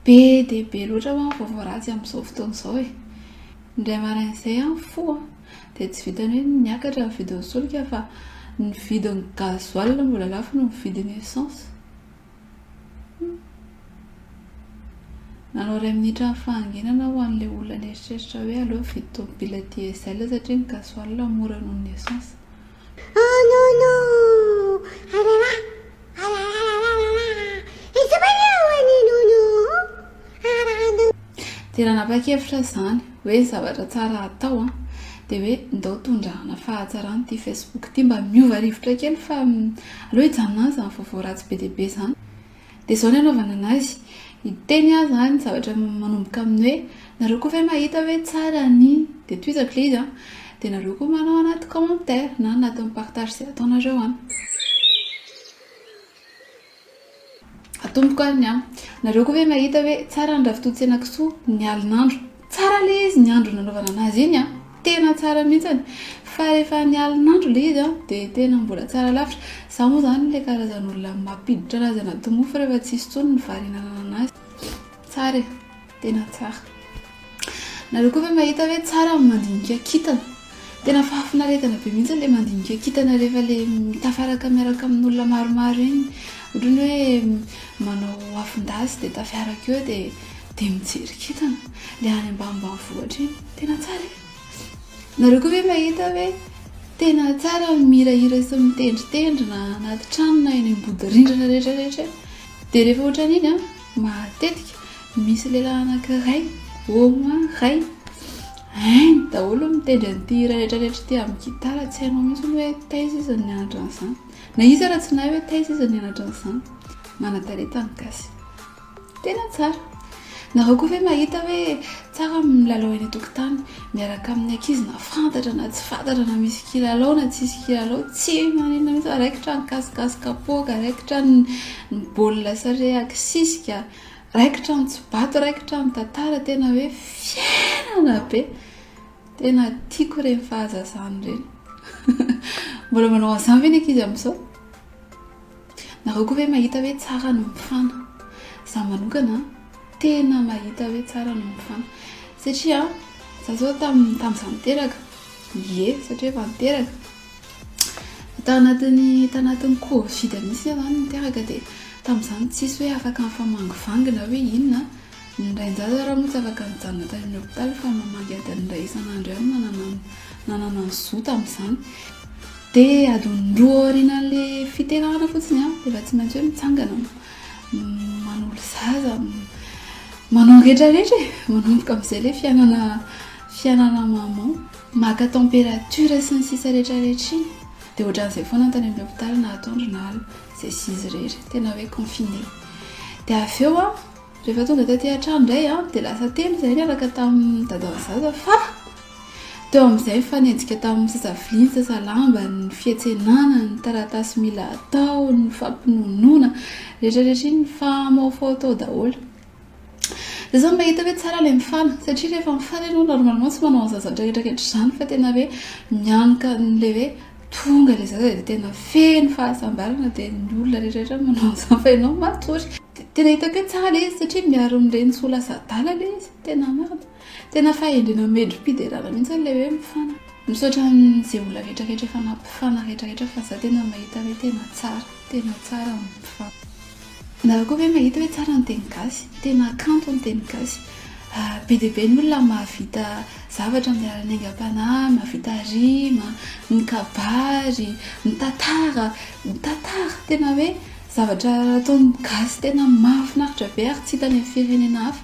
be dia be loatra hoa vaovao ratsy amin'izao fotoana izao e. Indray marain'izay fo dia tsy vitany hoe niakatra ny vidin'ny solika fa ny vidin'ny gasoil mbola lafo no ny vidin'ny essence. Nanao iray minitra ny fahanginana ho an'ilay olona nieritreritra hoe aleo vidy tomobila diesel satria ny gasoil mora noho ny essence. Oh non non! Tena napakevitra izany hoe zavatra tsara atao dia hoe ndao tondrahana fahatsarany ity Facebook ity mba miova rivotra kely fa aloha hijanona izany vaovao ratsy be dia be izany. Dia izao ny anaovana anazy, hiteny zany zavatra manomboka amin'ny hoe nareo koa ve mahita hoe tsara ny dia toizako ilay izy dia nareo koa manao anaty commentaire na anaty partage izay ataonareo any. Atomboko any nareo koa ve mahita hoe tsara ny ravitoto-tsena kisoa ny alin'andro. Tsara ilay izy ny andro nanaovana anazy iny tena tsara mihitsy fa rehefa ny alin'andro ilay izy dia tena mbola tsara lavitra. Za moa zany ilay karazan'olona mampiditra anazy anaty mofo rehefa tsisy tsony ny varinana anazy. Tsara e, tena tsara. Nareo koa ve mahita hoe tsara ny mandinika kintana. Tena fahafinaretana be mihitsy ilay mandinika kintana rehefa ilay tafaraka miaraka amin'olona maromaro iny. Ohatrany hoe manao afindasy dia tafiaraka eo dia mijery kintana ilay any ambanimbanivohitra iny. Tena tsara e. Nareo koa ve mahita hoe tena tsara mihirahira sy mitendritendrina anaty tranona eny ambody-rindrina rehetrarehetra. Dia rehefa ohatran'iny matetika misy lehilahy anankiray au moins iray hainy daholo mitendry an'ity hira rehetrarehetra ity amin'ny gitara, tsy hainao mihitsy hoe taiza izy ny nianatra an'izany. Na izy ara tsy nahay hoe taiza izy ny nianatra an'izany. Manan-talenta ny gasy. Tena tsara. Nareo koa ve mahita hoe tsara milalao eny an-tokotany miaraka amin'ny ankizy na fantatra na tsy fantatra na misy kilalao na tsisy kilalao, tsy maninona mihitsy raikitra ny kasikasikapoaka, raikitra ny baolina sare aksisika, raikitra ny tsibato, raikitra ny tantara, tena hoe fiainana be. Tena tiako ireny fahazazana ireny. Mbola manao an'izany ve ny ankizy amin'izao? Nareo koa ve mahita hoe tsara ny mifana? Za manokana tena mahita hoe tsara ny mifana satria za zao tamin'izaho niteraka. Ie, satria efa niteraka. Tanatin'ny Covid mihitsy zany niteraka dia tamin'izany tsisy hoe afaka mifamangovangina hoe inona. Ny rain-jaza raha moa tsy afaka nijanona tany amin'ny hôpitaly fa mamangy adiny iray isan'andro ihany nanana ny zo tamin'izany. Dia adiny roa aorianan'ilay fiterahana fotsiny dia efa tsy maintsy hoe mitsangana manolo zaza, manao rehetrarehetra manomboka amin'izay ilay fiainana maman, maka température sy ny sisa rehetrarehetra iny. Dia ohatran'izay foana tany amin'ny hôpitaly na atoandro na alina izay zizy rehetra tena hoe confiné. Dia avy eo rehefa tonga taty an-trano indray dia lasa telo izay niaraka tamin'ny dadan'ny zaza fa teo amin'izay fanenjika tamin'ny sasaviliany, sasalamba, ny fiantsenana, ny taratasy mila atao, ny fampinonoana rehetrarehetra iny famaofao atao daholo. Dia izao mahita hoe tsara ilay mifana satria rehefa mifana ianao normalement tsy manao an'izany rehetrarehetra izany fa tena hoe mianaka n'ilay hoe tonga ilay zaza dia tena feno fahasambarana dia ny olona rehetrarehetra manao an'izany fa ianao matory. Tena hitako hoe tsara ilay izy satria miaro amin'ireny tsy ho lasa adala ilay izy. Tena marina. Tena fahendrena medrom-piderana mihitsy ilay hoe mifana. Misaotra amin'izay olona rehetrarehetra efa nampifana rehetrarehetra fa za tena mahita hoe tena tsara ny mifana. Nareo koa hoe mahita hoe tsara ny teny gasy, tena kanto ny teny gasy. Be dia be ny olona mahavita zavatra amin'ny alalan'ny aingam-panahy, mahavita rima, ny kabary, ny tantara, tena hoe zavatra ataony gasy tena mahafinaritra be ary tsy hitany amin'ny firenena hafa.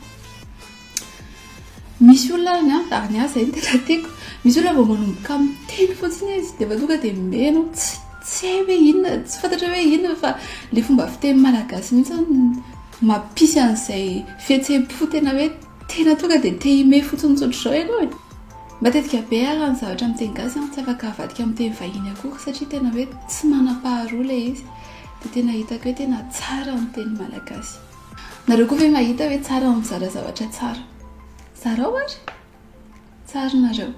Misy olona ary ny asa iny tena tiako. Misy olona vao manomboka amin'ny teny fotsiny izy dia tonga dia meno tsy hay hoe inona, tsy fantatra hoe inona fa ilay fomba fiteny malagasy mihitsy mampisy an'izay fihetseham-po tena hoe tena tonga dia te hime fotsiny tsotr'izao ianao e. Matetika be ary ny zavatra amin'ny teny gasy tsy afaka havadika amin'ny teny vahiny akory satria tena hoe tsy manam-paharoa ilay izy. Dia tena hitako hoe tena tsara ny teny malagasy. Nareo koa ve mahita hoe tsara ny mizara zavatra tsara? Zarao ary? Tsara nareo.